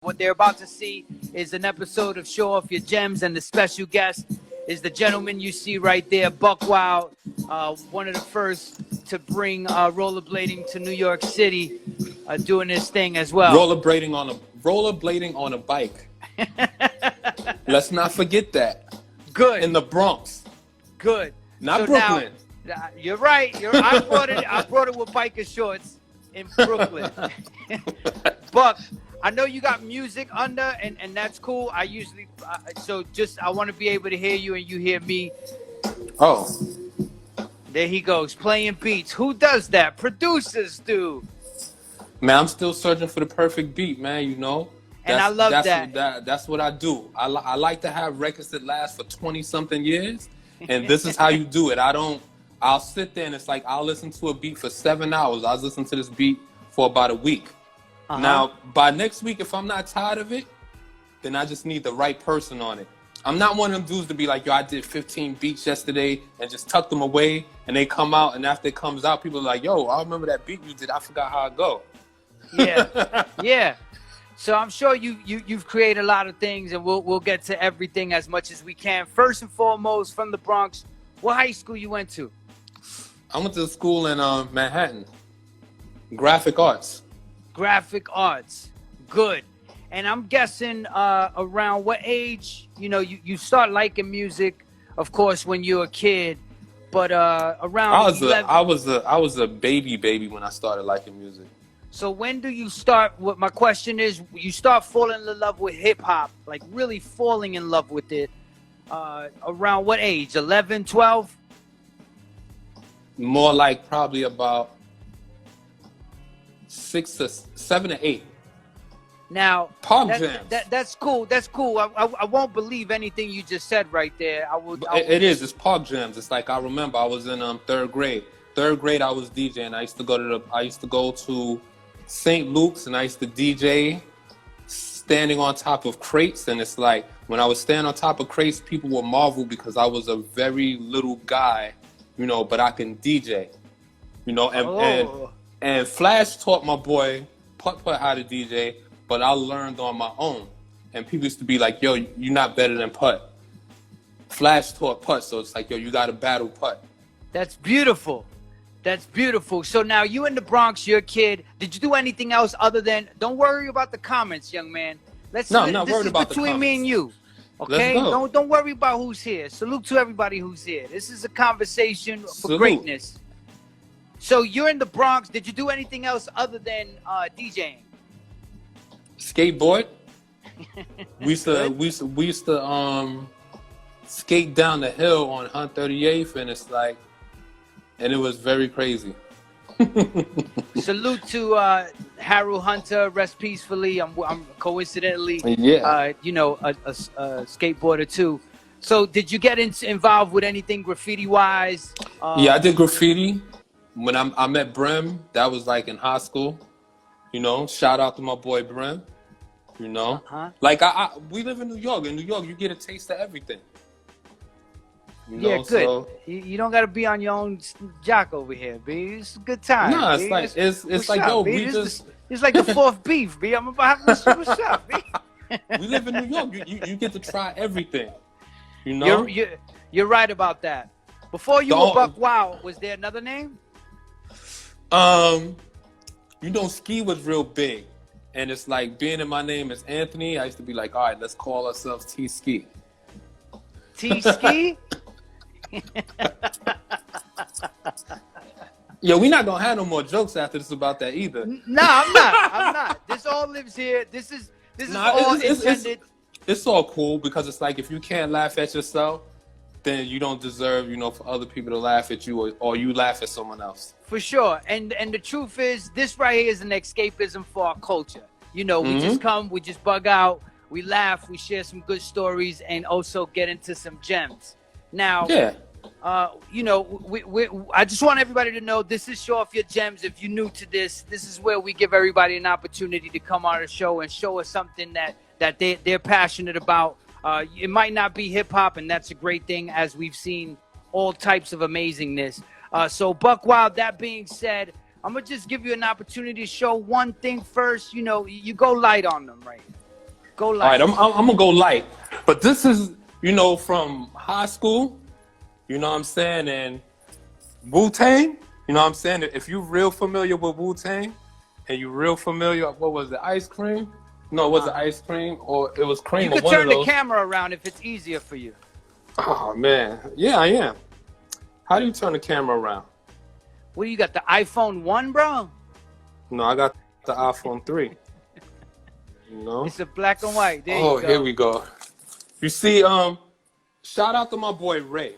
What they're about to see is an episode of Show Off Your Gems, and the special guest is the gentleman you see right there, Buckwild, one of the first to bring rollerblading to New York City, doing his thing as well. Rollerblading on a bike. Let's not forget that. Good. In the Bronx. Good. Not so Brooklyn. Now, you're right. I brought it with biker shorts in Brooklyn. Buck, I know you got music under, and that's cool. I usually, I want to be able to hear you and you hear me. Oh. There he goes, playing beats. Who does that? Producers do. Man, I'm still searching for the perfect beat, man, you know. And I love that. That's what I do. I like to have records that last for 20-something years, and this is how you do it. I'll sit there and it's like I'll listen to a beat for 7 hours. I'll listen to this beat for about a week. Now, by next week, if I'm not tired of it, then I just need the right person on it. I'm not one of them dudes to be like, yo, I did 15 beats yesterday and just tuck them away, and they come out, and after it comes out, people are like, yo, I remember that beat you did. I forgot how it go. Yeah, yeah. So I'm sure you've created a lot of things, and we'll get to everything as much as we can. First and foremost, from the Bronx, what high school you went to? I went to school in Manhattan, graphic arts. Graphic arts, good. And I'm guessing around what age, you start liking music, of course, when you're a kid, but around I was a baby when I started liking music. So when do you start? What my question is, you start falling in love with hip hop, like really falling in love with it, around what age? 11, 12? More like probably about 7 to 8. Now, Jams. That's cool. That's cool. I won't believe anything you just said right there. It's Park Jams. It's like I remember I was in third grade. Third grade I was DJing. I used to go to St. Luke's, and I used to DJ standing on top of crates. And it's like when I was standing on top of crates, people would marvel because I was a very little guy, but I can DJ, and Flash taught my boy Putt how to DJ, but I learned on my own. And people used to be like, yo, you're not better than Putt. Flash taught Putt, so it's like, yo, you got to battle Putt. That's beautiful. That's beautiful. So now you in the Bronx, you're a kid. Did you do anything else other than, don't worry about the comments, young man. I'm not worried about the comments. Between me and you. Okay? Don't worry about who's here. Salute to everybody who's here. This is a conversation for greatness. So you're in the Bronx. Did you do anything else other than DJing? Skateboard. we used to skate down the hill on 138th, and it's like, and it was very crazy. Salute to Harold Hunter. Rest peacefully. I'm coincidentally, a skateboarder too. So did you get involved with anything graffiti wise? Yeah, I did graffiti. When I met Brim, that was like in high school. Shout out to my boy Brim. Like we live in New York. In New York, you get a taste of everything. Yeah, good. So, you don't got to be on your own jock over here, B. It's a good time. No, it's like it's like yo, B? It's like the fourth beef, B. I'm about to have what's up, B. We live in New York. You get to try everything. You're right about that. Before you were Buckwild, was there another name? Ski was real big, and it's like being in my name is Anthony. I used to be like, all right, let's call ourselves T-Ski. T-Ski? Yo, we're not gonna have no more jokes after this about that either. No, I'm not. This all lives here. This is all intended. It's all cool because it's like if you can't laugh at yourself, then you don't deserve, for other people to laugh at you, or you laugh at someone else. For sure. And the truth is, this right here is an escapism for our culture. We just come, we just bug out, we laugh, we share some good stories, and also get into some gems. Now, I just want everybody to know this is Show Off Your Gems. If you're new to this is where we give everybody an opportunity to come on the show and show us something that they're passionate about. It might not be hip hop, and that's a great thing, as we've seen all types of amazingness. So Buckwild, that being said, I'm gonna just give you an opportunity to show one thing first. You go light on them, right? Go light. All right, I'm gonna go light. But this is, you know, from high school, you know what I'm saying, and Wu-Tang, you know what I'm saying? If you're real familiar with Wu-Tang, and you're real familiar, what was it, ice cream? No, it wasn't ice cream, or it was cream, You or can one of turn those. the camera around if it's easier for you. Oh, man. Yeah, I am. How do you turn the camera around? What do you got, the iPhone 1, bro? No, I got the iPhone 3. You know? It's a black and white. There you go. Here we go. You see, shout out to my boy Ray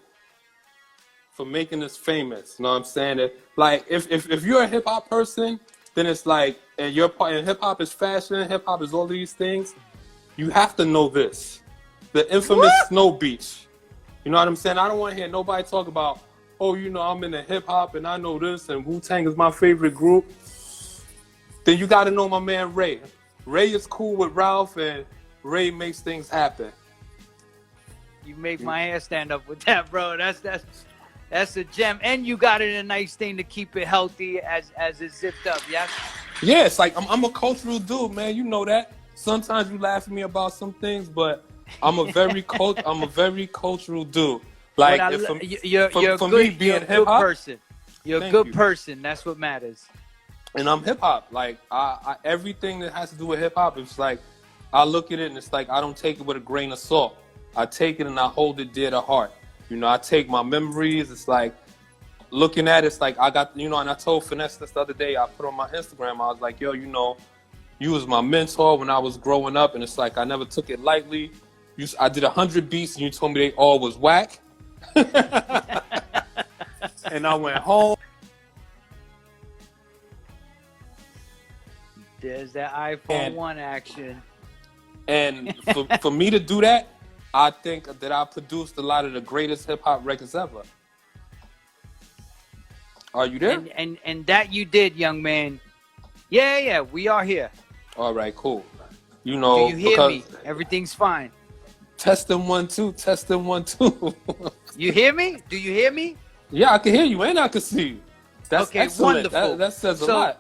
for making this famous. You know what I'm saying? That, like, if you're a hip hop person, then it's like, and your part, and hip hop is fashion, hip hop is all these things. You have to know this, the infamous Snow Beach. You know what I'm saying? I don't want to hear nobody talk about, oh, you know, I'm into hip hop and I know this, and Wu-Tang is my favorite group. Then you got to know my man Ray. Ray is cool with Ralph, and Ray makes things happen. You make my hair stand up with that, bro. That's a gem, and you got it a nice thing to keep it healthy as it's zipped up. Yeah. Yeah, it's like I'm a cultural dude, man. You know that. Sometimes you laugh at me about some things, but I'm a very cultural dude. Like you're a good person. You're a good person. That's what matters. And I'm hip hop. Like I everything that has to do with hip hop, it's like I look at it and it's like I don't take it with a grain of salt. I take it and I hold it dear to heart. You know, I take my memories. It's like looking at it, it's like I got, you know, and I told Finesse this the other day, I put on my Instagram, I was like, yo, you know, you was my mentor when I was growing up, and it's like I never took it lightly. I did 100 beats and you told me they all was whack. And I went home. There's that iPhone 1 action. And for me to do that, I think that I produced a lot of the greatest hip hop records ever. Are you there? And that you did, young man. Yeah, we are here. All right, cool. You know, do you hear me? Everything's fine. Testing 1 2, testing 1 2. You hear me? Do you hear me? Yeah, I can hear you and I can see you. That's okay, excellent. Wonderful. That says a lot.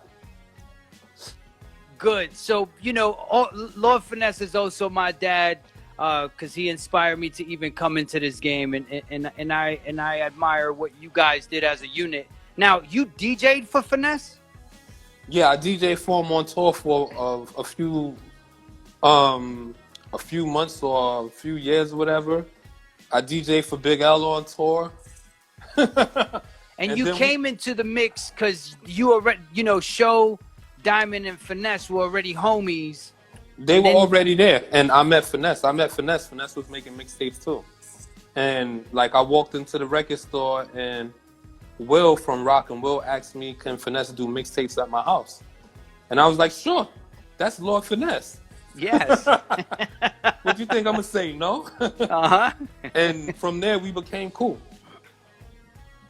Good. So, you know, Lord Finesse is also my dad, because he inspired me to even come into this game, and I admire what you guys did as a unit. Now, you DJ'd for Finesse? Yeah, I DJ for him on tour for a few months or a few years or whatever. I DJ for Big L on tour. and you came into the mix because you already, you know, Show, Diamond, and Finesse were already homies. They were already there, and I met Finesse. Finesse was making mixtapes too. And like I walked into the record store, and Will from Rock and Will asked me, can Finesse do mixtapes at my house? And I was like, sure, that's Lord Finesse. Yes. What you think I'm gonna say? No? Uh-huh. And from there we became cool.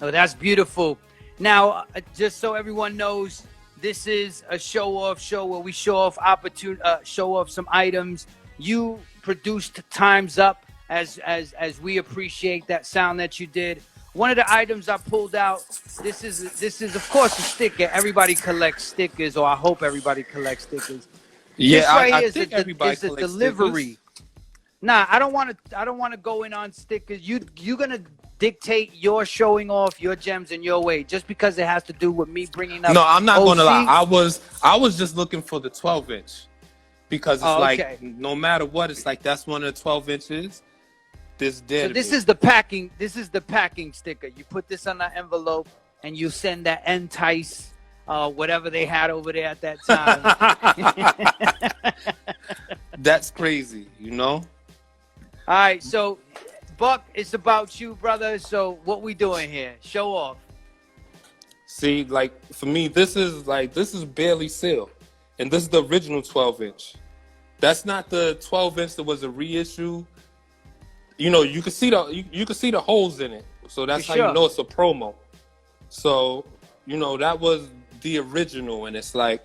Oh, that's beautiful. Now, just so everyone knows, this is a show-off show where we show off some items. You produced Time's Up as we appreciate that sound that you did. One of the items I pulled out, this is of course a sticker. Everybody collects stickers, or I hope everybody collects stickers. Yeah, this right I here think everybody is a collects delivery. stickers. Nah, I don't want to go in on stickers. You're gonna dictate your showing off your gems in your way, just because it has to do with me bringing up. No, I'm not O.C. gonna lie. I was just looking for the 12-inch because it's like no matter what, it's like that's one of the 12 inches. So this is the packing. This is the packing sticker. You put this on the envelope and you send that D.I.T.C, whatever they had over there at that time. That's crazy, you know. All right, so Buck, it's about you, brother. So what we doing here? Show off. See, like for me, this is barely sealed, and this is the original 12-inch. That's not the 12-inch that was a reissue. You know, you can see the holes in it, so that's how you know it's a promo. So, you know, that was the original, and it's like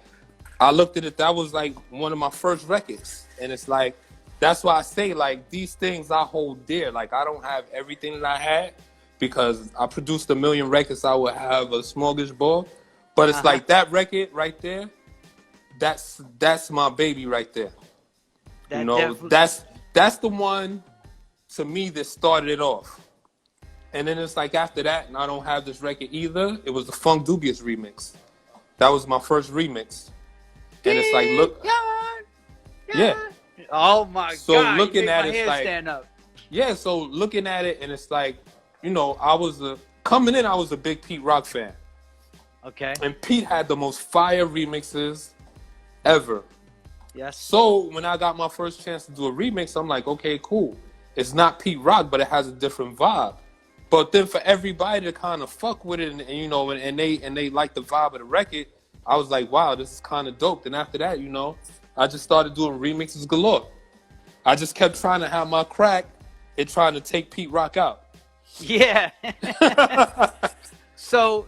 I looked at it. That was like one of my first records, and it's like that's why I say like these things I hold dear. Like I don't have everything that I had because I produced 1 million records. I would have a smorgasbord, but it's like that record right there. That's my baby right there. You know, that's the one to me that started it off. And then it's like after that, and I don't have this record either. It was the Funk Dubious remix. That was my first remix. And it's like, look, yeah. Oh my God! So looking at it, it's like, stand up. Yeah. So looking at it, and it's like, you know, I was a big Pete Rock fan. Okay. And Pete had the most fire remixes ever. Yes. So when I got my first chance to do a remix, I'm like, okay, cool. It's not Pete Rock, but it has a different vibe. But then for everybody to kind of fuck with it, and you know, and they like the vibe of the record, I was like, wow, this is kind of dope. And after that, you know, I just started doing remixes galore. I just kept trying to have my crack and trying to take Pete Rock out. Yeah. So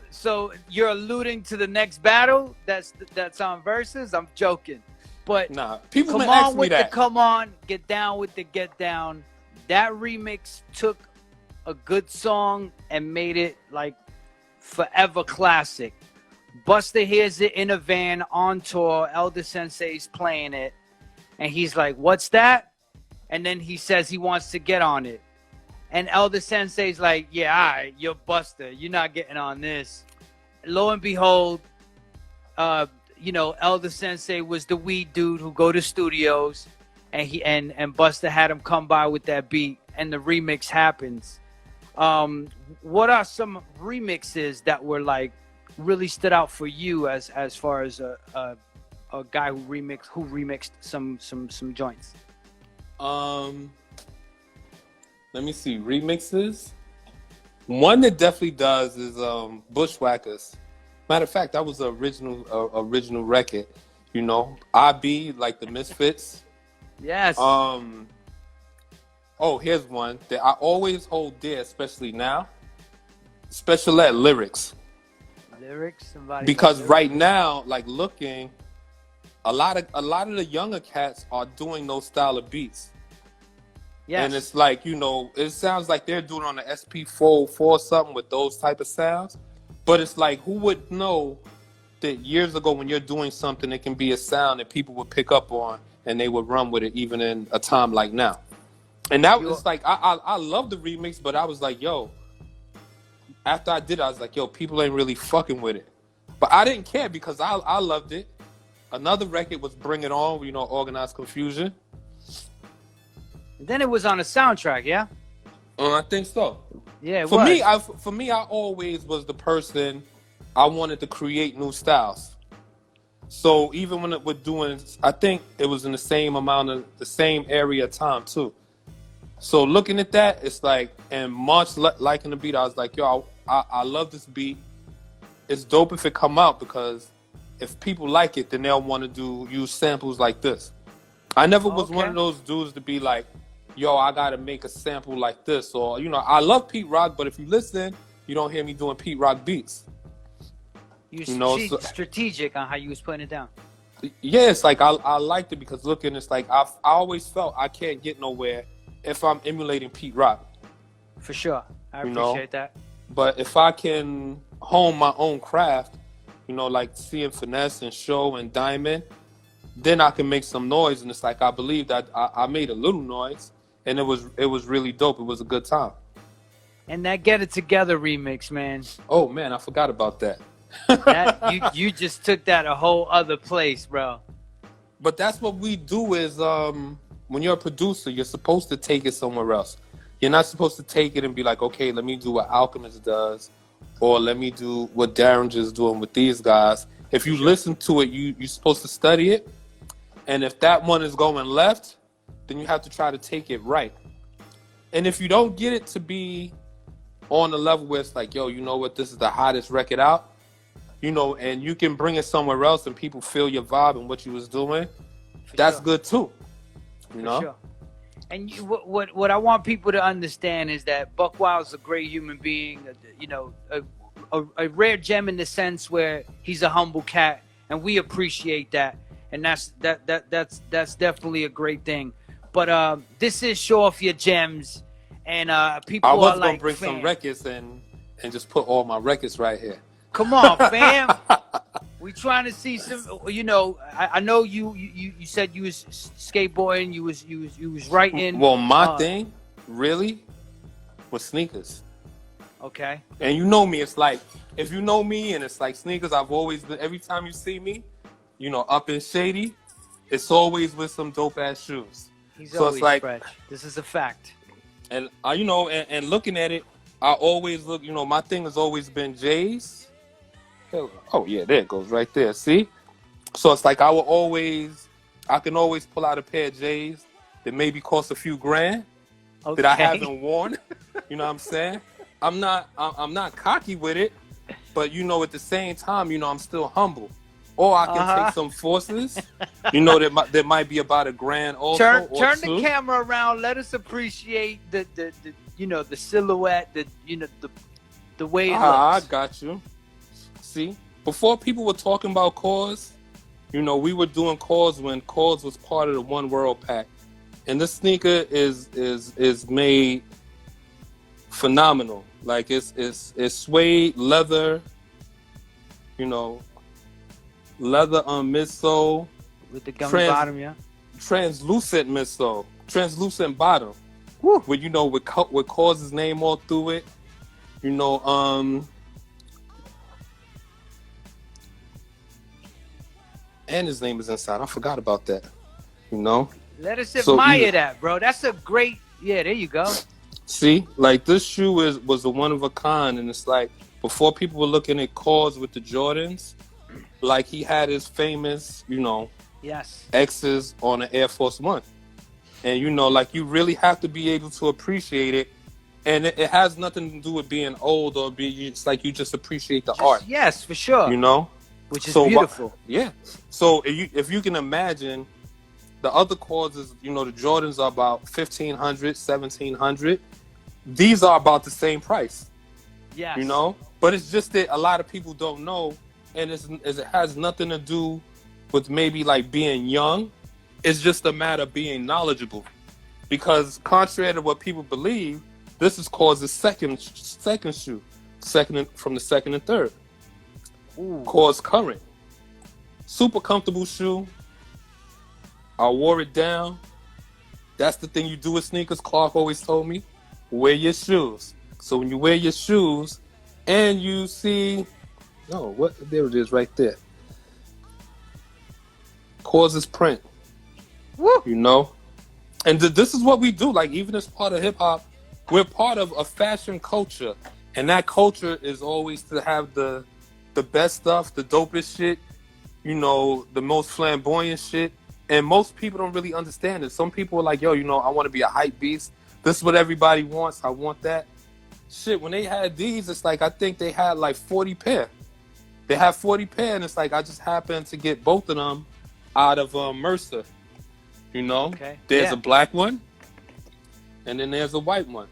you're alluding to the next battle that's on Versus? I'm joking. But nah, people come on with the come on, get down with the get down. That remix took a good song and made it like forever classic. Busta hears it in a van on tour. Elder Sensei's playing it, and he's like, "What's that?" And then he says he wants to get on it, and Elder Sensei's like, "Yeah, all right, you're Busta. You're not getting on this." Lo and behold, you know, Elder Sensei was the weed dude who go to studios, and he and Busta had him come by with that beat, and the remix happens. What are some remixes that were like really stood out for you as far as a guy who remixed some joints? Let me see, remixes. One that definitely does is Bushwhackers. Matter of fact, that was the original record. You know, I.B. like the Misfits. Yes. Oh, here's one that I always hold dear, especially now. Special Ed Lyrics. Because right now, like looking, a lot of the younger cats are doing those style of beats. Yes. And it's like, you know, it sounds like they're doing on the SP404 something with those type of sounds. But it's like, who would know that years ago when you're doing something, it can be a sound that people would pick up on and they would run with it even in a time like now. And that was like, I love the remix, but I was like, yo, after I did it, I was like, yo, people ain't really fucking with it. But I didn't care because I loved it. Another record was Bring It On, you know, Organized Confusion. And then it was on a soundtrack, yeah? I think so. Yeah, for me, I always was the person, I wanted to create new styles. So even when we're doing, I think it was in the same area of time too. So looking at that, it's like, and March liking the beat, I was like, yo, I love this beat. It's dope if it come out, because if people like it, then they'll want to use samples like this. I never was one of those dudes to be like, yo, I got to make a sample like this. Or, you know, I love Pete Rock, but if you listen, you don't hear me doing Pete Rock beats. You know, strategic on how you was putting it down. Yeah, it's like I liked it because looking, it's like I always felt I can't get nowhere if I'm emulating Pete Rock. For sure. I appreciate that. But if I can hone my own craft, you know, like seeing Finesse and Show and Diamond, then I can make some noise. And it's like, I believe that I made a little noise, and it was really dope. It was a good time. And that Get It Together remix, man. Oh man, I forgot about that. You just took that a whole other place, bro. But that's what we do is when you're a producer, you're supposed to take it somewhere else. You're not supposed to take it and be like, okay, let me do what Alchemist does, or let me do what Derringer's doing with these guys. If you listen to it, you're supposed to study it. And if that one is going left, then you have to try to take it right. And if you don't get it to be on the level where it's like, yo, you know what, this is the hottest record out, you know, and you can bring it somewhere else and people feel your vibe and what you was doing, that's good too. You know? Sure. And what I want people to understand is that Buckwild's a great human being, you know, a rare gem in the sense where he's a humble cat, and we appreciate that. And that's definitely a great thing. But this is Showoff Your Gems, and people are like, I was gonna bring some records and just put all my records right here. Come on, fam. We trying to see some. You know, I know you said you was skateboarding. You was writing. Well, my thing really was sneakers. Okay. And you know me, it's like, if you know me and it's like sneakers, I've always been, every time you see me, you know, up in Shady, it's always with some dope ass shoes. He's so always it's like, fresh. This is a fact. And you know, and looking at it, I always look, you know, my thing has always been J's. Oh yeah, there it goes right there. See? So it's like I can always pull out a pair of J's that maybe cost a few grand that I haven't worn. You know what I'm saying? I'm not cocky with it, but you know, at the same time, you know, I'm still humble. Or I can take some forces, you know, that might be about a grand also. Turn the camera around. Let us appreciate the you know, the silhouette, the way it looks. I got you. See, before people were talking about cause, you know, we were doing cause when cause was part of the One World Pack, and this sneaker is made phenomenal. Like it's suede leather, you know, leather on midsole with the gummy bottom, yeah. Translucent midsole, translucent bottom. Woo. With, you know, with Cause's name all through it, you know, and his name is inside. I forgot about that. You know. Let us admire that, bro. That's a great. Yeah, there you go. See, like this shoe was a one of a kind, and it's like before people were looking at Cause with the Jordans, like he had his famous, you know, yes, X's on an Air Force One, and you know, like you really have to be able to appreciate it, and it has nothing to do with being old or it's like you just appreciate the art. Yes, for sure. You know, which is beautiful. Yeah. So if you can imagine, the other causes, you know, the Jordans are about $1,500, $1,700. These are about the same price. Yes. You know, but it's just that a lot of people don't know, and it has nothing to do with maybe like being young. It's just a matter of being knowledgeable, because contrary to what people believe, this is Cause's second shoe, from the second and third. Ooh. Cause current, super comfortable shoe. I wore it down. That's the thing you do with sneakers. Clark always told me, wear your shoes. So when you wear your shoes and you see, there it is right there. Cause's print. Woo. You know? And this is what we do. Like, even as part of hip hop, we're part of a fashion culture. And that culture is always to have the best stuff, the dopest shit, you know, the most flamboyant shit. And most people don't really understand it. Some people are like, yo, you know, I want to be a hype beast. This is what everybody wants. I want that. Shit, when they had these, it's like, I think they had like 40 pair. They have 40 pair, and it's like, I just happened to get both of them out of Mercer. You know? Okay. There's a black one, and then there's a white one.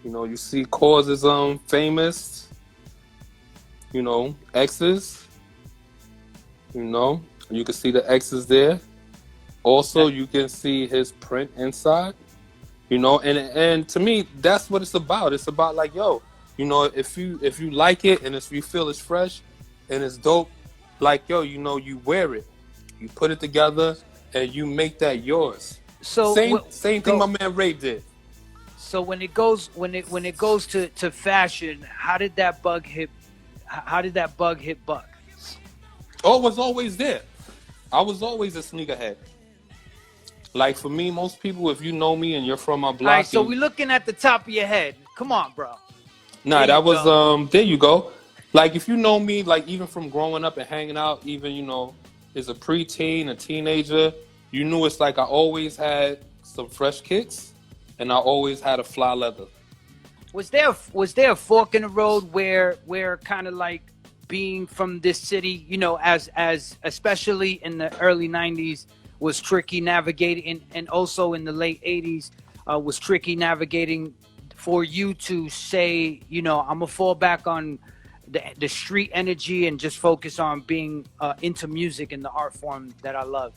You know, you see Cause's famous, you know, X's. You know, you can see the X's there. Also, you can see his print inside. You know, and to me, that's what it's about. It's about like, yo, you know, if you like it and if you feel it's fresh and it's dope, like, yo, you know, you wear it, you put it together, and you make that yours. So same thing my man Ray did. So when it goes to fashion, how did that bug hit Buck? Oh, it was always there. I was always a sneakerhead. Like, for me, most people, if you know me and you're from my block. All right, so we're looking at the top of your head. Come on, bro. Nah, that was, there you go. Like, if you know me, like, even from growing up and hanging out, even, you know, as a preteen, a teenager, you knew it's like I always had some fresh kicks and I always had a fly leather. Was there a fork in the road where kind of like being from this city, you know, as especially in the early 90s, was tricky navigating, and also in the late 80s was tricky navigating for you to say, you know, I'm gonna fall back on the street energy and just focus on being into music and the art form that I love?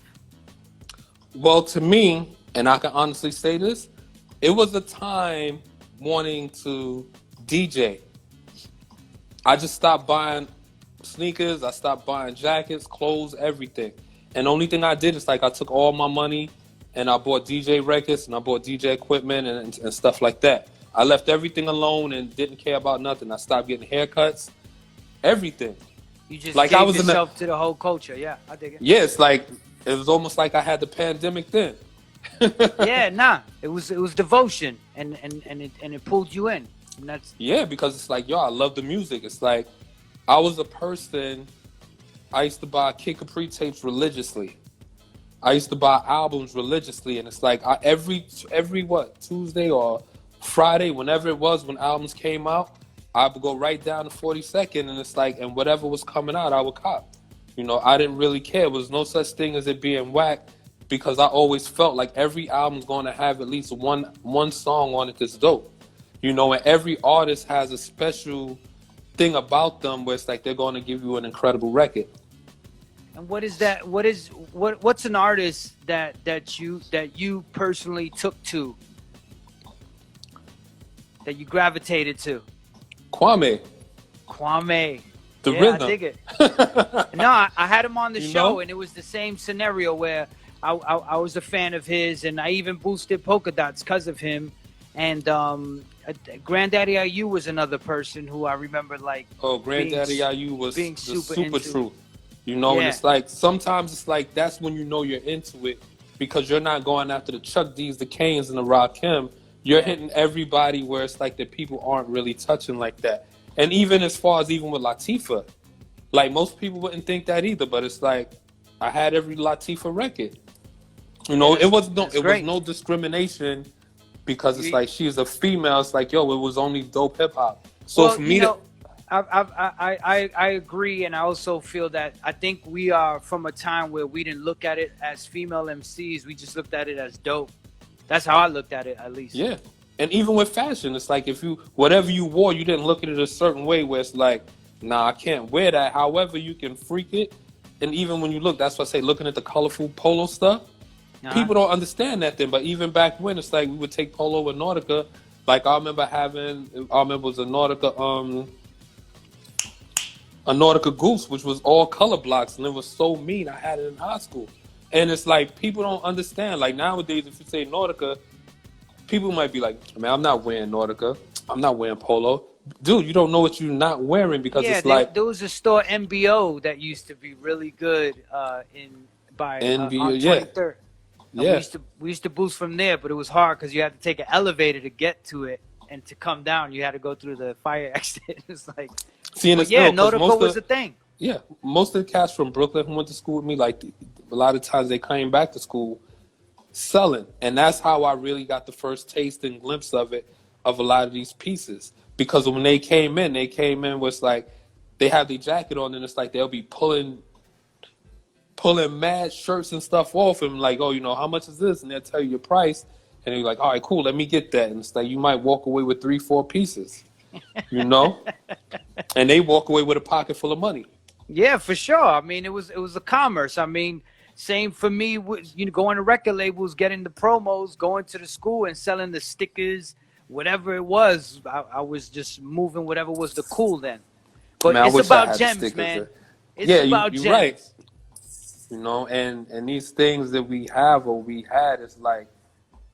Well, to me, and I can honestly say this, it was a time wanting to DJ. I just stopped buying sneakers. I stopped buying jackets, clothes, everything. And the only thing I did is like I took all my money and I bought DJ records and I bought DJ equipment and stuff like that. I left everything alone and didn't care about nothing. I stopped getting haircuts, everything. You just like gave I was yourself to the whole culture. Yeah, I dig it. Yeah, it's like it was almost like I had the pandemic then. Yeah, nah. It was devotion and it pulled you in. And that's yeah, because it's like, yo, I love the music. It's like I was a person. I used to buy Kid Capri tapes religiously. I used to buy albums religiously, and it's like every what, Tuesday or Friday, whenever it was when albums came out, I would go right down to 42nd, and it's like, and whatever was coming out, I would cop. You know, I didn't really care. There was no such thing as it being whack, because I always felt like every album's going to have at least one song on it that's dope. You know, and every artist has a special thing about them where it's like they're going to give you an incredible record. And what is that? What's an artist that you personally took to, that you gravitated to? Kwame. The rhythm. I dig it. No, I had him on the show, and it was the same scenario where I was a fan of his, and I even boosted Polka Dots because of him. And Granddaddy IU was another person who I remember like. Oh, Granddaddy IU was being the super truth. You know, and it's like sometimes it's like that's when you know you're into it, because you're not going after the Chuck D's, the Kanes, and the Rakim. You're hitting everybody where it's like that people aren't really touching like that. And even as far as even with Latifah, like most people wouldn't think that either, but it's like I had every Latifah record. You know, it was no discrimination, because it's like she's a female. It's like, yo, it was only dope hip hop. So for me I agree, and I also feel that I think we are from a time where we didn't look at it as female MCs. We just looked at it as dope. That's how I looked at it, at least. Yeah. And even with fashion, it's like whatever you wore, you didn't look at it a certain way where it's like, nah, I can't wear that. However, you can freak it. And even when you look, that's why I say looking at the colorful polo stuff, people don't understand that then. But even back when, it's like we would take polo and Nautica. Like I remember it was a Nautica Goose, which was all color blocks, and it was so mean. I had it in high school. And it's like people don't understand. Like nowadays, if you say Nautica, people might be like, man, I'm not wearing Nautica. I'm not wearing polo. Dude, you don't know what you're not wearing, because it's like... there was a store, MBO, that used to be really good on 23rd. Yeah. We used to boost from there, but it was hard because you had to take an elevator to get to it, and to come down, you had to go through the fire exit. It's like... Nautica was a thing. Yeah, most of the cats from Brooklyn who went to school with me, like a lot of times they came back to school selling, and that's how I really got the first taste and glimpse of it, of a lot of these pieces. Because when they came in was like they had their jacket on, and it's like they'll be pulling mad shirts and stuff off, and like, oh, you know, how much is this? And they'll tell you your price, and you're like, all right, cool, let me get that. And it's like you might walk away with 3-4 pieces, you know, and they walk away with a pocket full of money. Yeah, for sure. I mean, it was a commerce. I mean, same for me with, you know, going to record labels, getting the promos, going to the school and selling the stickers, whatever it was. I was just moving whatever was the cool then. But man, it's about gems, man. It's about gems. Right. You know, and these things that we have or we had, it's like,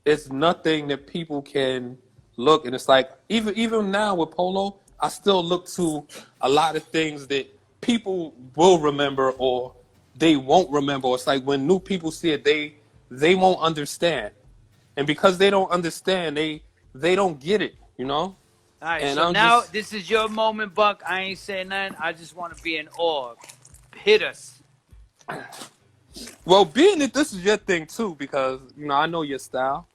it's nothing that people can look. And it's like, even now with polo, I still look to a lot of things that people will remember or they won't remember. It's like when new people see it, they won't understand. And because they don't understand, they don't get it, you know? All right, and so now this is your moment, Buck. I ain't saying nothing. I just want to be in awe. Hit us. Well, being that this is your thing too, because, you know, I know your style,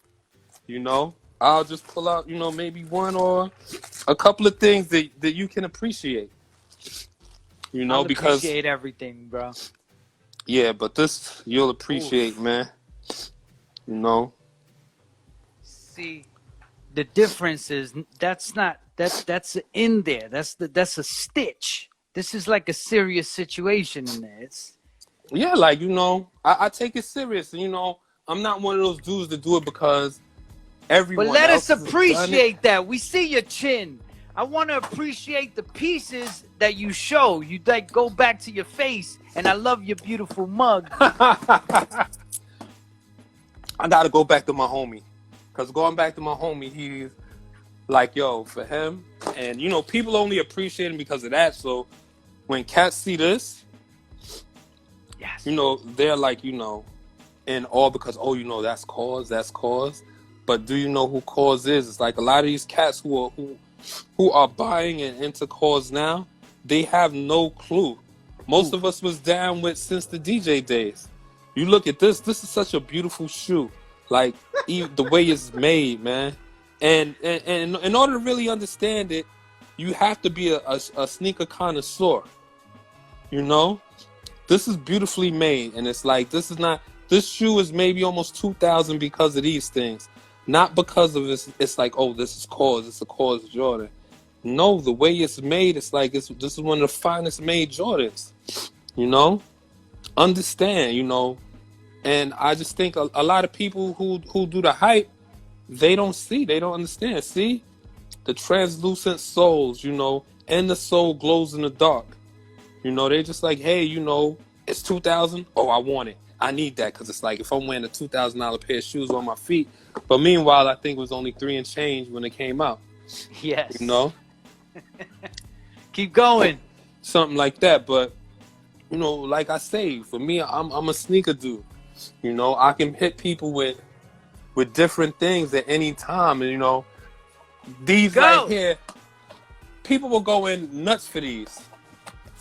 you know, I'll just pull out, you know, maybe one or a couple of things that you can appreciate. You know, because appreciate everything, bro. Yeah, but this you'll appreciate, man. You know. See, the difference is that's in there. That's a stitch. This is like a serious situation in there. Yeah, like, you know, I take it serious, and you know, I'm not one of those dudes that do it because everyone. But let us appreciate that. We see your chin. I want to appreciate the pieces that you show. You like go back to your face, and I love your beautiful mug. I gotta go back to my homie, cause going back to my homie, he's like, yo, for him, and you know, people only appreciate him because of that. So when cats see this, Yes. you know, they're like, you know, in awe because, oh, you know, that's cause. But do you know who cause is? It's like a lot of these cats who are buying and into cause now, they have no clue. Most of us was down with since the DJ days. You look at this is such a beautiful shoe. Like the way it's made, man. And in order to really understand it, you have to be a sneaker connoisseur. You know? This is beautifully made, and it's like this shoe is maybe almost 2,000 because of these things. Not because of it's like, oh, this is cause, it's a cause Jordan. No, the way it's made, it's like this is one of the finest made Jordans. You know? Understand, you know. And I just think a lot of people who do the hype, they don't understand. See? The translucent soles, you know, and the sole glows in the dark. You know, they're just like, hey, you know, it's 2,000. Oh, I want it. I need that because it's like if I'm wearing a $2,000 pair of shoes on my feet. But meanwhile, I think it was only 3 and change when it came out. Yes. You know? Keep going. Something like that. But, you know, like I say, for me, I'm a sneaker dude. You know, I can hit people with different things at any time. And, you know, these right here, people will go in nuts for these.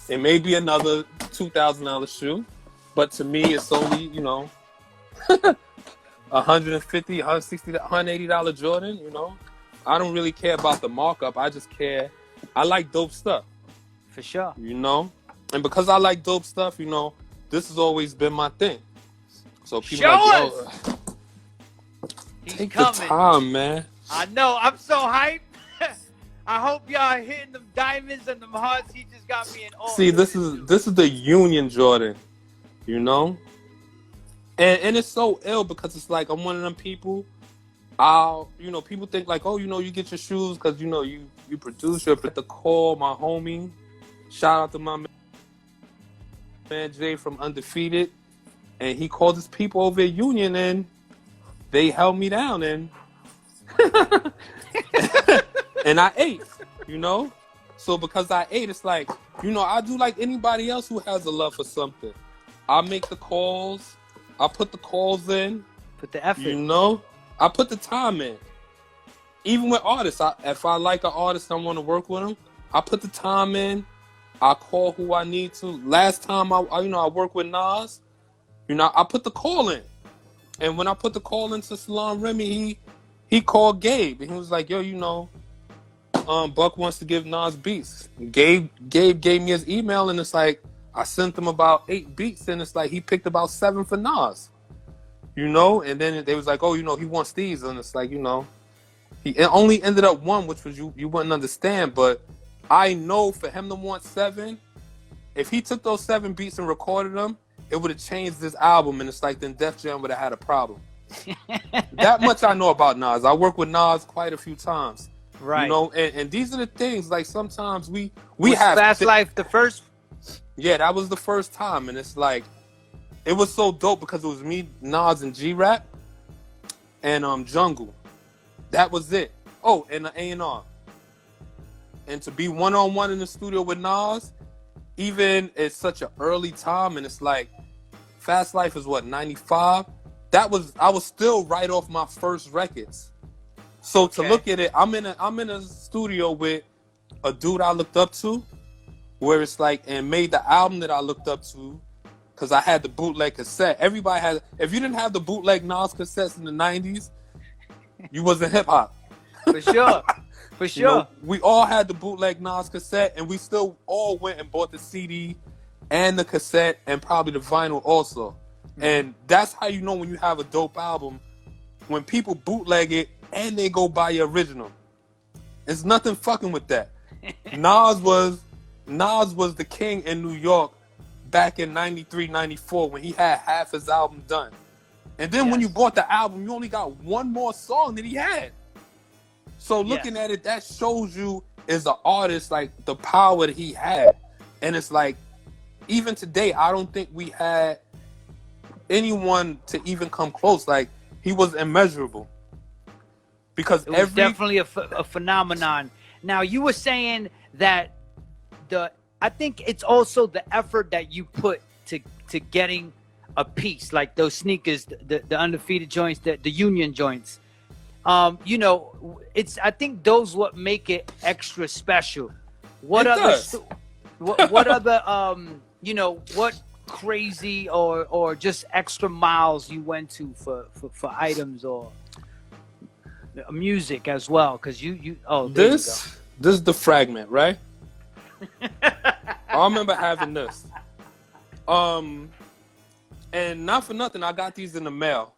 It may be another $2,000 shoe, but to me, it's only, you know, $150, $160, $180 Jordan, you know. I don't really care about the markup. I just care. I like dope stuff. For sure. You know? And because I like dope stuff, you know, this has always been my thing. So people like, yo, take the time, man. I know. I'm so hyped. I hope y'all hitting them diamonds and them hearts. He just got me in awe. See, this is the Union Jordan, you know? And it's so ill because it's like I'm one of them people. You know, people think like, oh, you know, you get your shoes because, you know, you produce your the call, my homie. Shout out to my man Jay from Undefeated. And he called his people over at Union and they held me down and and I ate, you know? So because I ate, it's like, you know, I do like anybody else who has a love for something. I make the calls. I put the calls in. Put the effort. You know? I put the time in. Even with artists, if I like an artist and I want to work with them, I put the time in. I call who I need to. Last time I worked with Nas, you know, I put the call in. And when I put the call into Salon Remy, he called Gabe. And he was like, yo, you know, Buck wants to give Nas beats. Gabe gave me his email, and it's like, I sent him about 8 beats, and it's like, he picked about 7 for Nas. You know? And then they was like, oh, you know, he wants these. And it's like, you know, it only ended up 1, which was you wouldn't understand. But I know for him to want 7, if he took those 7 beats and recorded them, it would have changed this album. And it's like, then Def Jam would have had a problem. That much I know about Nas. I worked with Nas quite a few times. Right. You know, and these are the things, like sometimes we was have Fast Life the first? Yeah, that was the first time. And it's like, it was so dope because it was me, Nas, and G-Rap, and Jungle. That was it. Oh, and the A&R. And to be one-on-one in the studio with Nas, even at such an early time, and it's like, Fast Life is what, 95? I was still right off my first records. So to look at it, I'm in a studio with a dude I looked up to, where it's like, and made the album that I looked up to, because I had the bootleg cassette. Everybody had. If you didn't have the bootleg Nas cassettes in the 90s, you wasn't hip hop. For sure. For sure. You know, we all had the bootleg Nas cassette, and we still all went and bought the CD and the cassette and probably the vinyl also. Mm-hmm. And that's how you know when you have a dope album, when people bootleg it and they go buy your original. There's nothing fucking with that. Nas was the king in New York back in 93, 94 when he had half his album done. And then when you bought the album, you only got one more song that he had. So looking at it, that shows you is an artist, like the power that he had. And it's like, even today, I don't think we had anyone to even come close. Like, he was immeasurable. Because it was definitely a phenomenon. Now, you were saying that I think it's also the effort that you put to getting a piece, like those sneakers, the undefeated joints, the union joints. You know, I think those what make it extra special. What other you know, what crazy or just extra miles you went to for items or music as well? Because this is the fragment, right? I remember having this. And not for nothing, I got these in the mail.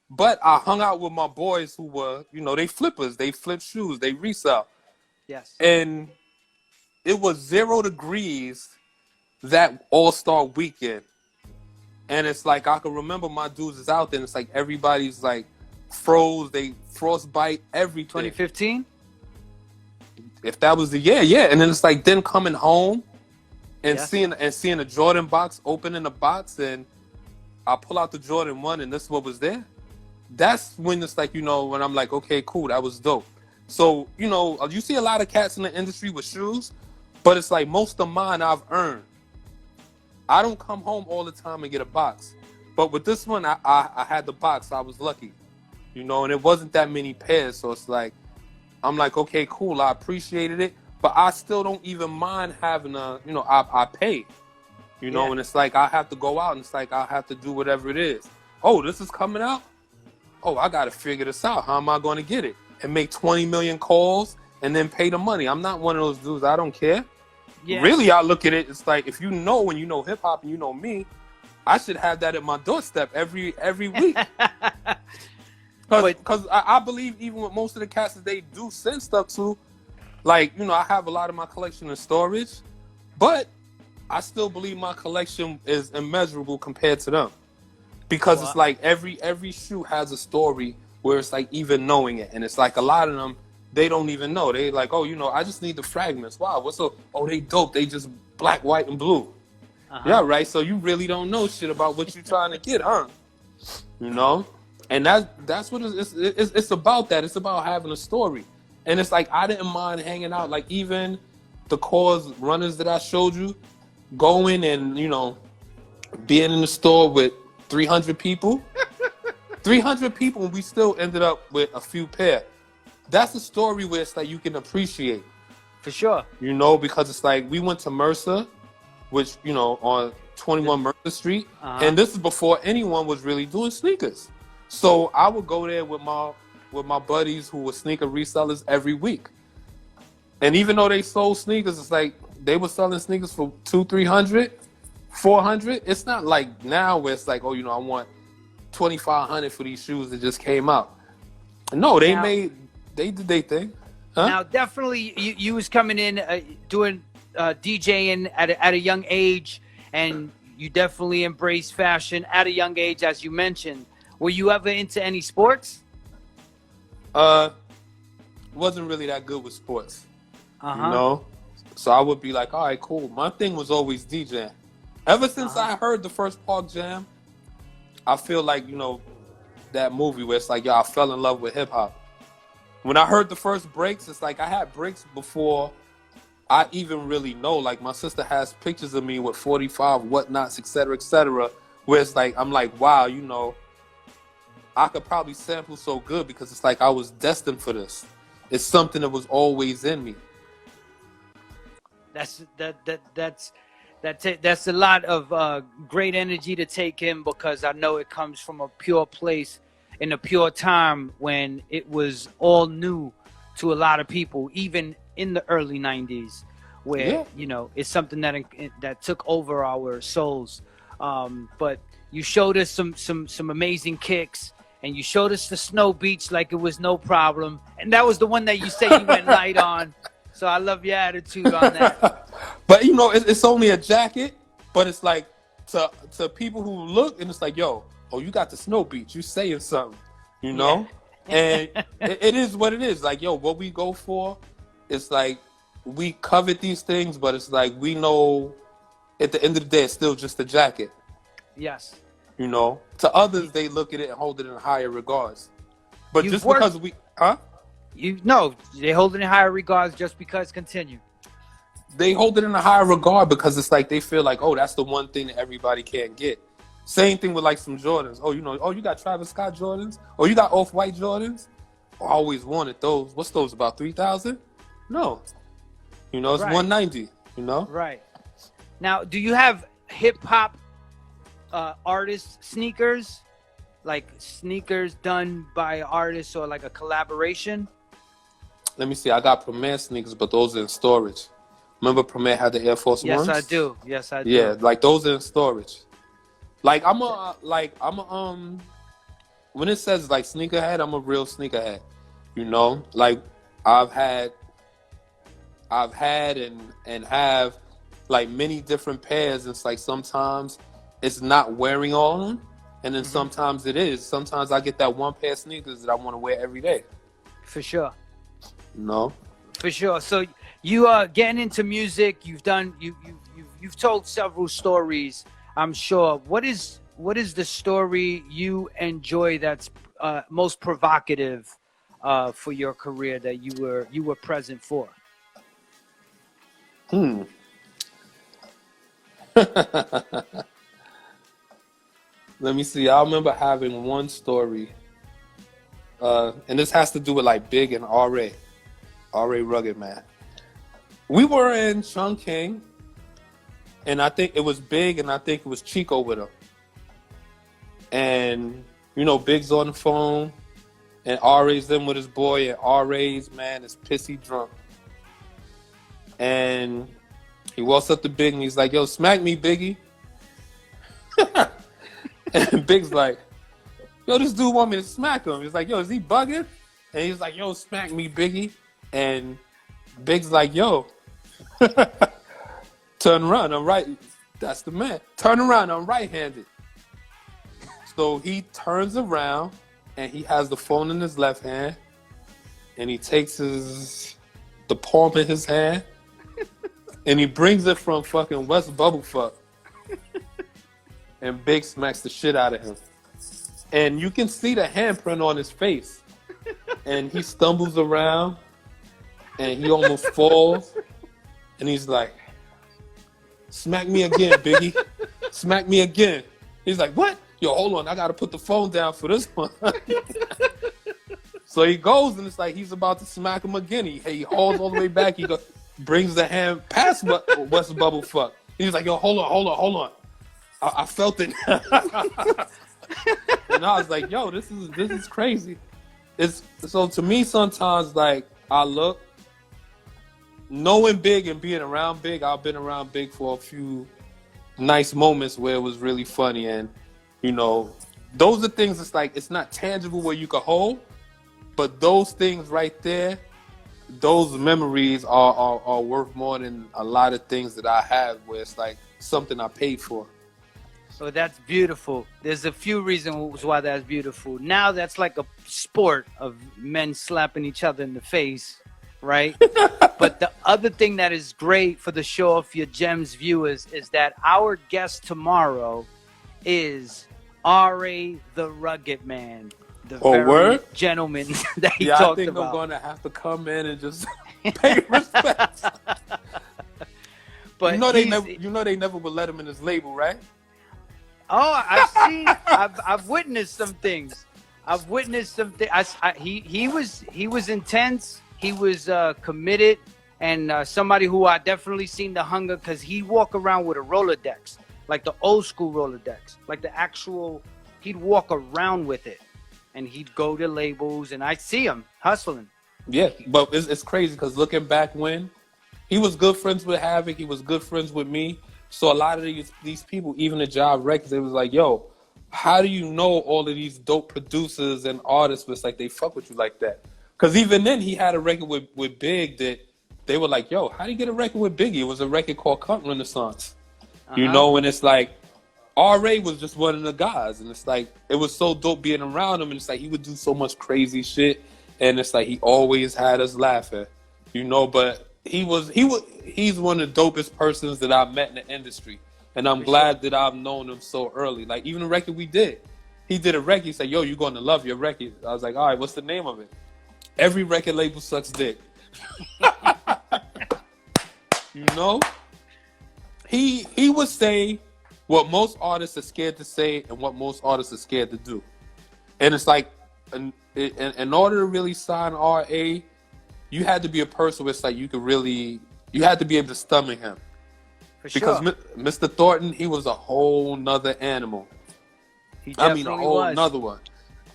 But I hung out with my boys who were, you know, they flippers. They flip shoes. They resell. Yes. And it was 0 degrees that All-Star weekend. And it's like, I can remember my dudes is out there, and it's like everybody's like froze. They frostbite, everything. 2015? If that was the year, yeah. And then it's like then coming home and seeing the Jordan box, opening the box, and I pull out the Jordan 1, and this is what was there. That's when it's like, you know, when I'm like, okay, cool, that was dope. So, you know, you see a lot of cats in the industry with shoes, but it's like most of mine I've earned. I don't come home all the time and get a box. But with this one, I had the box. I was lucky, you know, and it wasn't that many pairs. So it's like, I'm like, okay, cool, I appreciated it. But I still don't even mind having you know, I pay. You know, and it's like I have to go out, and it's like I have to do whatever it is. Oh, this is coming out? Oh, I got to figure this out. How am I going to get it? And make 20 million calls and then pay the money. I'm not one of those dudes. I don't care. Yes. Really, I look at it, it's like, if you know, when you know hip-hop and you know me, I should have that at my doorstep every week. Because I believe even with most of the cats that they do send stuff to, like, you know, I have a lot of my collection in storage, but I still believe my collection is immeasurable compared to them, because it's like every shoe has a story where it's like even knowing it, and it's like a lot of them they don't even know. They like, oh, you know, I just need the fragments. Wow, what's so? Oh, they dope. They just black, white, and blue. Yeah, right. So you really don't know shit about what you're trying to get, huh? You know, and that's what it's about. That it's about having a story, and it's like I didn't mind hanging out. Like even the cause runners that I showed you. Going and, you know, being in the store with 300 people. 300 people, and we still ended up with a few pair. That's a story where it's like you can appreciate. For sure. You know, because it's like we went to Mercer, which, you know, on 21 Mercer Street. And this is before anyone was really doing sneakers. So I would go there with my buddies who were sneaker resellers every week. And even though they sold sneakers, it's like, they were selling sneakers for $200, $300, $400. It's not like now where it's like, oh, you know, I want $2,500 for these shoes that just came out. No, they did their thing. Huh? Now, definitely, you was coming in doing DJing at a young age, and you definitely embraced fashion at a young age, as you mentioned. Were you ever into any sports? Wasn't really that good with sports. You know. So I would be like, all right, cool. My thing was always DJing. Ever since I heard the first Park Jam, I feel like, you know, that movie where it's like, yo, I fell in love with hip hop. When I heard the first breaks, it's like I had breaks before I even really know. Like my sister has pictures of me with 45 whatnots, etc., where it's like, I'm like, wow, you know, I could probably sample so good because it's like I was destined for this. It's something that was always in me. That's a lot of great energy to take in, because I know it comes from a pure place in a pure time when it was all new to a lot of people, even in the early 90s, where you know, it's something that took over our souls. But you showed us some amazing kicks, and you showed us the snow beach like it was no problem, and that was the one that you said you went light on. So I love your attitude on that. But, you know, it's only a jacket, but it's like to people who look, and it's like, yo, oh, you got the snow beach. You saying something, you know? And it is what it is. Like, yo, what we go for, it's like we covet these things, but it's like we know at the end of the day, it's still just a jacket. Yes. You know, to others, they look at it and hold it in higher regards. But You've just worked, because we, huh? They hold it in higher regards just because. Continue. They hold it in a higher regard because it's like they feel like, oh, that's the one thing that everybody can't get. Same thing with like some Jordans. Oh, you got Travis Scott Jordans? Oh, you got Off-White Jordans? I always wanted those. What's those, about 3,000? No. You know, it's 190, you know? Right. Now, do you have hip-hop artist sneakers? Like sneakers done by artists or like a collaboration? Let me see. I got Premier sneakers, but those are in storage. Remember Premier had the Air Force Ones? Yes, I do. Yeah, like those are in storage. Like when it says like sneakerhead, I'm a real sneakerhead. You know, like I've had and have like many different pairs. It's like sometimes it's not wearing on, and then sometimes it is. Sometimes I get that one pair of sneakers that I want to wear every day. For sure. No. For sure. So you are getting into music. You've told several stories, I'm sure. What is the story you enjoy that's most provocative for your career that you were present for? Let me see. I remember having one story, and this has to do with like Big and R.A. Rugged Man. We were in Chungking, and I think it was Big, and I think it was Chico with him. And you know, Big's on the phone, and R.A.'s in with his boy, and R.A.'s man is pissy drunk. And he walks up to Big, and he's like, "Yo, smack me, Biggie." And Big's like, "Yo, this dude want me to smack him." He's like, "Yo, is he bugging?" And he's like, "Yo, smack me, Biggie." And Big's like, "Yo, turn around, I'm right." That's the man. Turn around, I'm right-handed. So he turns around, and he has the phone in his left hand, and he takes the palm in his hand, and he brings it from fucking West Bubblefuck. And Big smacks the shit out of him. And you can see the handprint on his face. And he stumbles around, and he almost falls. And he's like, "Smack me again, Biggie. Smack me again." He's like, "What? Yo, hold on. I got to put the phone down for this one." So he goes, and it's like he's about to smack him again. He hauls all the way back. He brings the hand past West Bubblefuck. He's like, "Yo, hold on. I felt it." And I was like, "Yo, this is crazy." So to me, sometimes like I look, knowing Big and being around Big, I've been around Big for a few nice moments where it was really funny, and you know, those are things. It's like it's not tangible where you can hold, but those things right there, those memories are worth more than a lot of things that I have where it's like something I paid for. So that's beautiful. There's a few reasons why that's beautiful. Now that's like a sport of men slapping each other in the face, right? But the other thing that is great for the Showoff Your Gems viewers is that our guest tomorrow is R.A. the Rugged Man, the very gentleman that he talked about. I think I'm going to have to come in and just pay respect. But you know they never would let him in his label, right? Oh, I've witnessed some things. He was intense. He was committed, and somebody who I definitely seen the hunger, because he walk around with a Rolodex, like the old school Rolodex, like the actual. He'd walk around with it, and he'd go to labels, and I'd see him hustling. Yeah, but it's crazy because looking back when he was good friends with Havoc, he was good friends with me. So a lot of these people, even the Job Records, they was like, "Yo, how do you know all of these dope producers and artists?" But it's like they fuck with you like that. Because even then, he had a record with Big that they were like, "Yo, how do you get a record with Biggie?" It was a record called Cunt Renaissance. You know, and it's like R.A. was just one of the guys, and it's like it was so dope being around him, and it's like he would do so much crazy shit, and it's like he always had us laughing, you know. But he's one of the dopest persons that I've met in the industry, and I'm glad that I've known him so early. Like even the record we did, he did a record. He said, "Yo, you're going to love your record." I was like, "All right, what's the name of it?" Every record label sucks dick. You know, he would say what most artists are scared to say and what most artists are scared to do, and it's like, in order to really sign RA, you had to be a person where it's like you had to be able to stomach him. For because sure. Mr. Thornton, he was a whole nother animal. A whole nother one.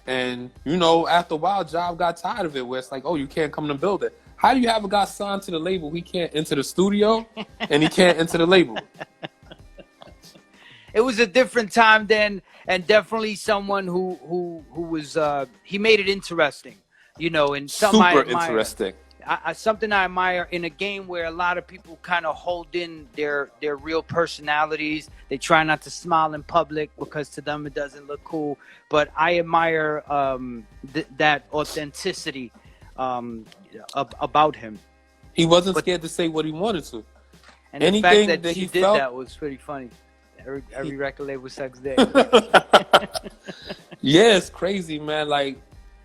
And, you know, after a while, Job got tired of it, where it's like, oh, you can't come to the building. How do you have a guy signed to the label? He can't enter the studio, and he can't enter the label. It was a different time then, and definitely someone who was he made it interesting, you know, and Super interesting. Something I admire in a game where a lot of people kind of hold in their real personalities. They try not to smile in public because to them it doesn't look cool. But I admire that authenticity about him. He wasn't scared to say what he wanted to. And anything the fact that he did that was pretty funny. Every record label sucks dick. Yeah, it's crazy, man. Like,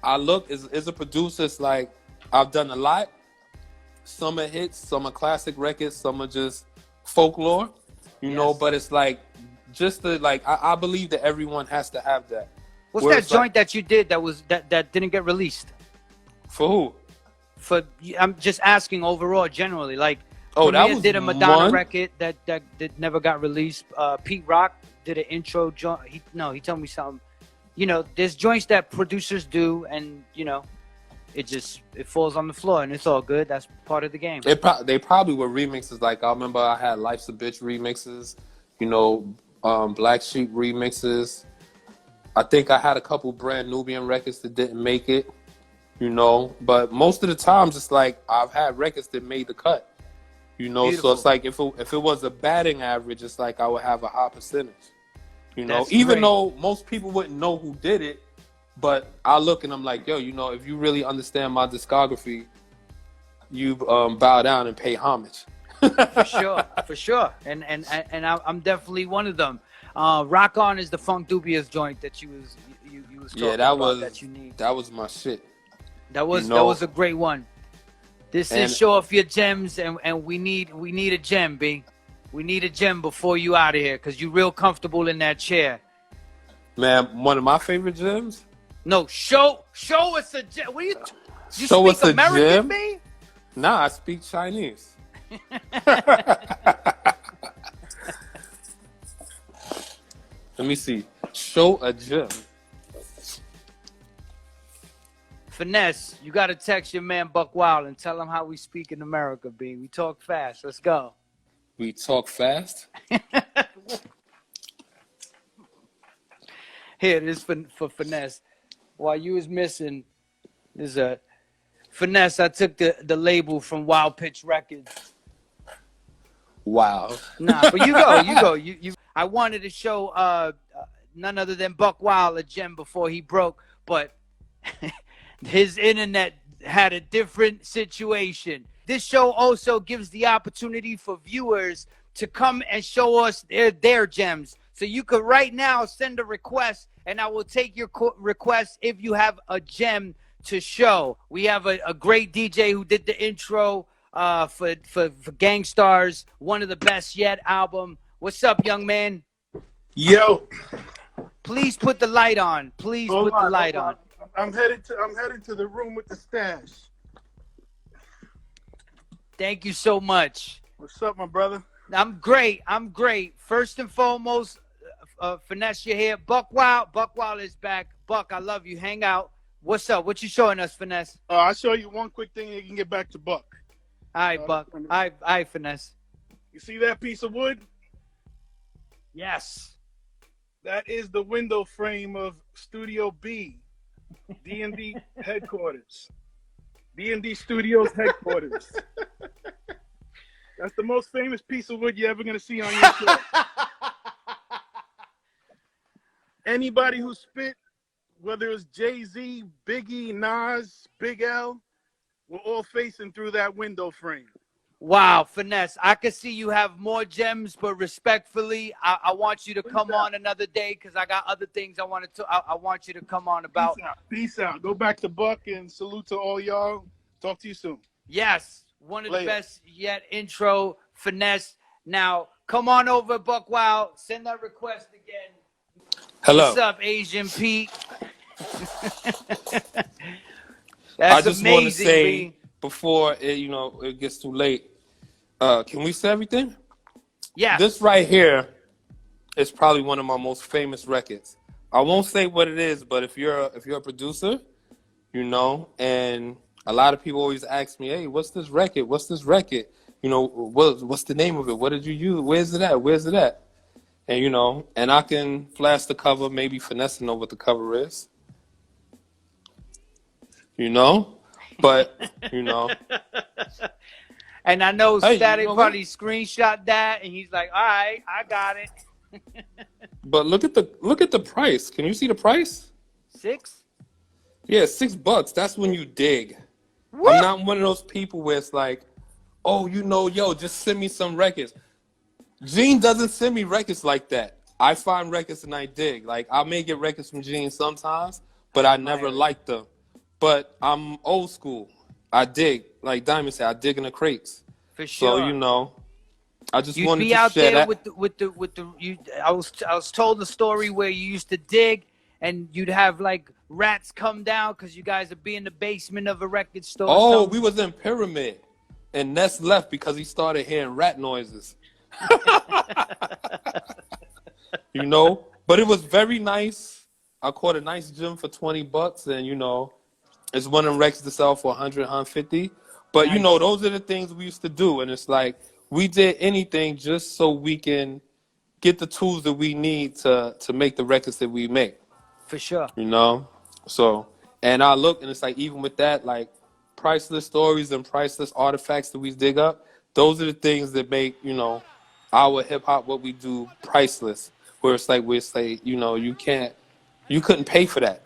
I look as a producer, it's like I've done a lot. Some are hits, some are classic records, some are just folklore, you know. But it's like just I believe that everyone has to have that. What's that joint that you did that didn't get released? For who? I'm just asking overall, generally, like. Oh, Premier that was did a Madonna record that never got released. Pete Rock did an intro joint. He told me something. You know, there's joints that producers do, and you know, it falls on the floor, and it's all good. That's part of the game. They probably were remixes. Like I remember, I had Life's a Bitch remixes. You know, Black Sheep remixes. I think I had a couple Brand Nubian records that didn't make it. You know, but most of the times it's like I've had records that made the cut. You know, beautiful. So it's like if it was a batting average, it's like I would have a high percentage. You know, even though most people wouldn't know who did it, but I look and I'm like, yo, you know, if you really understand my discography, you bow down and pay homage. For sure, and I'm definitely one of them. Rock On is the Funk Dubious joint that you was talking about that you need. That was my shit. That was a great one. This is Showoff Your Gems, and we need a gem, B. We need a gem before you out of here, because you're real comfortable in that chair. Man, one of my favorite gems? No, show us a gem. What are you show speak us American, a gem? B? Nah, I speak Chinese. Let me see. Show a gem. Finesse, you got to text your man Buckwild and tell him how we speak in America, B. We talk fast. Let's go. We talk fast? Here it is for Finesse. While you was missing, there's a Finesse. I took the label from Wild Pitch Records. Wow. Nah, but you go. You. I wanted to show none other than Buckwild a gem before he broke, but his internet had a different situation. This show also gives the opportunity for viewers to come and show us their gems. So you could right now send a request, and I will take your request if you have a gem to show. We have a great DJ who did the intro for Gangstar's One of the Best Yet album. What's up, young man? Yo. Please put the light on. Please put the light on. I'm headed to the room with the stash. Thank you so much. What's up, my brother? I'm great. First and foremost, Finesse, you're here. Buckwild is back. Buck, I love you. Hang out. What's up? What you showing us, Finesse? I'll show you one quick thing and you can get back to Buck. All right, Buck. All right, Finesse. You see that piece of wood? Yes. That is the window frame of Studio B, D&D headquarters. D&D Studios headquarters. That's the most famous piece of wood you're ever going to see on your show. Anybody who spit, whether it's Jay-Z, Biggie, Nas, Big L, we're all facing through that window frame. Wow, Finesse. I can see you have more gems, but respectfully, I want you to come on another day because I got other things I want to. I want you to come on about. Peace out. Go back to Buck and salute to all y'all. Talk to you soon. Yes, one of the best yet intro, Finesse. Now, come on over, Buckwild. Send that request again. Hello. What's up, Asian Pete? I just want to say before it gets too late. Can we say everything? Yeah. This right here is probably one of my most famous records. I won't say what it is, but if you're a producer, and a lot of people always ask me, "Hey, what's this record? What's this record? What's the name of it? What did you use? Where's it at? Where's it at?" And and I can flash the cover, maybe Finesse know what the cover is. But And I know Static probably screenshot that, and he's like, "All right, I got it." But look at the price. Can you see the price? 6? Yeah, $6. That's when you dig. What? I'm not one of those people where it's like, "Oh, just send me some records." Gene doesn't send me records like that. I find records and I dig. Like, I may get records from Gene sometimes, but I never liked them. But I'm old school. I dig. Like Diamond said, I dig in the crates. For sure. So, I just You'd wanted be to out share there that. with the I was told the story where you used to dig and you'd have like rats come down because you guys would be in the basement of a record store. Oh, we was in Pyramid. And Ness left because he started hearing rat noises. But it was very nice. I caught a nice gem for $20 and it's one of them records to sell for 100, 150. But Nice. Those are the things we used to do. And it's like we did anything just so we can get the tools that we need to make the records that we make. For sure. So, and I look and it's like, even with that, like priceless stories and priceless artifacts that we dig up, those are the things that make, our hip hop, what we do, priceless. Where it's like, you couldn't pay for that.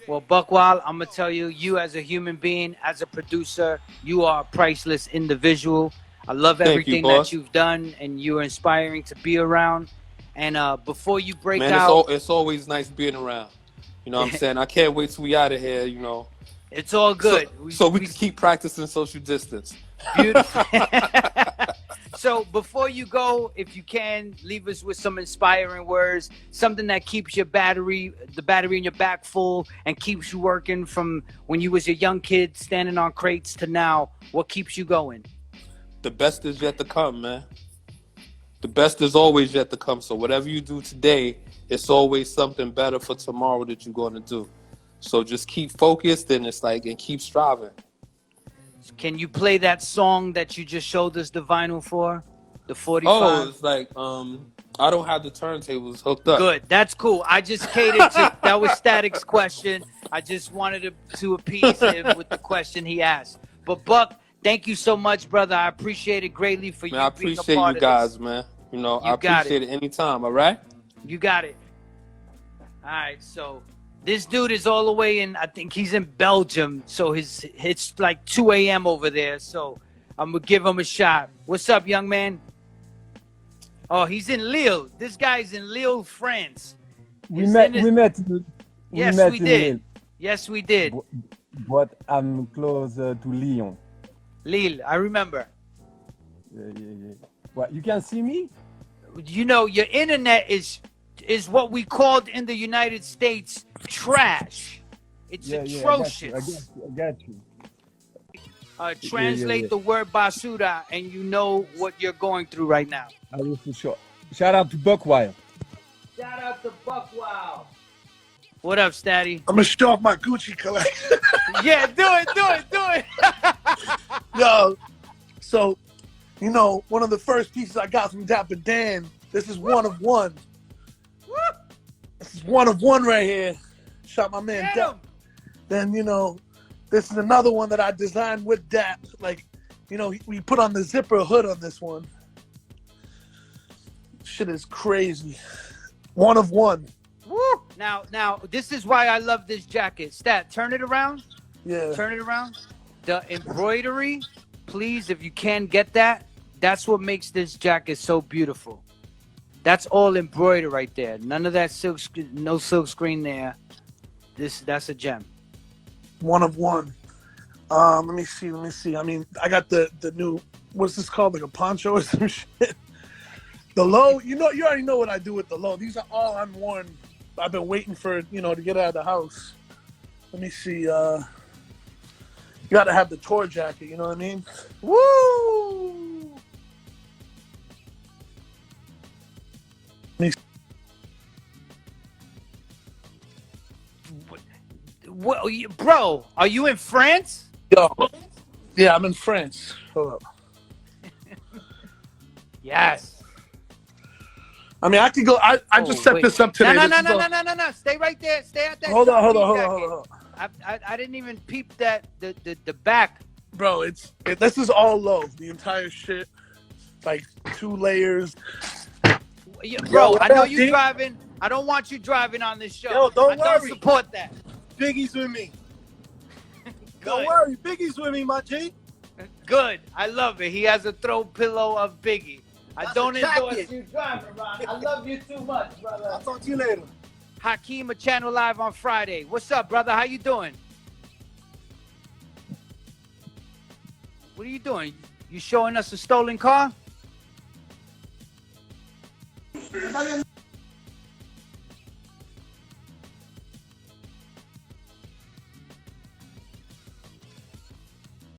Well, Buckwild, I'm going to tell you, you as a human being, as a producer, you are a priceless individual. I love everything that you've done, and you're inspiring to be around. And before you break out... it's always nice being around. You know what I'm saying? I can't wait till we out of here, It's all good. So we can keep practicing social distance. Beautiful. So before you go, if you can, leave us with some inspiring words, something that keeps the battery in your back full and keeps you working from when you was a young kid standing on crates to now. What keeps you going? The best is yet to come, man. The best is always yet to come. So whatever you do today, it's always something better for tomorrow that you're going to do. So just keep focused and keep striving. Can you play that song that you just showed us the vinyl for? The 45? Oh, it's like, I don't have the turntables hooked up. Good. That's cool. I just catered to, that was Static's question. I just wanted to appease him with the question he asked. But Buck, thank you so much, brother. I appreciate it greatly for you being a part of this. I appreciate you guys, man. I appreciate it anytime, all right? You got it. All right, so... This dude is all the way in, I think he's in Belgium, so it's like 2 a.m. over there, so I'm going to give him a shot. What's up, young man? Oh, he's in Lille. This guy's in Lille, France. We met. Yes, we did. Lille. Yes, we did. But I'm close to Lyon. Lille, I remember. Yeah. What, you can see me? Your internet is what we called in the United States trash. It's atrocious. I got you. Translate the word basura and you know what you're going through right now. I will for sure. Shout out to Buckwild. Shout out to Buckwild. What up, Statty? I'm gonna show off my Gucci collection. Yeah, do it. Yo, so one of the first pieces I got from Dapper Dan. This is one of one. This is one of one right here. Shot my man Dap. Then, this is another one that I designed with Dap. We put on the zipper hood on this one. Shit is crazy. One of one. Woo! Now, this is why I love this jacket. Stat, turn it around. Yeah. Turn it around. The embroidery please, if you can get that, that's what makes this jacket so beautiful. That's all embroidered right there. None of that silk, no silk screen there. That's a gem. One of one. Let me see. I mean, I got the new, what's this called? Like a poncho or some shit. The low, you already know what I do with the low. These are all unworn. I've been waiting for, to get out of the house. Let me see. You got to have the tour jacket, you know what I mean? Woo! What, bro, are you in France? Yo. Yeah, I'm in France. Hold up. Yes. I mean, I could go. I just set this up today. No. Stay right there. Stay at that. Hold on. I didn't even peep that the back. Bro, this is all low. The entire shit, like 2 layers. Bro, I know you driving. I don't want you driving on this show. Yo, don't worry. I don't support that. Biggie's with me. Don't worry, Biggie's with me, my G. Good. I love it. He has a throw pillow of Biggie. I don't endorse jacket. you driving, Ron. I love you too much, brother. I'll talk to you later. Hakeem, a channel live on Friday. What's up, brother? How you doing? What are you doing? You showing us a stolen car?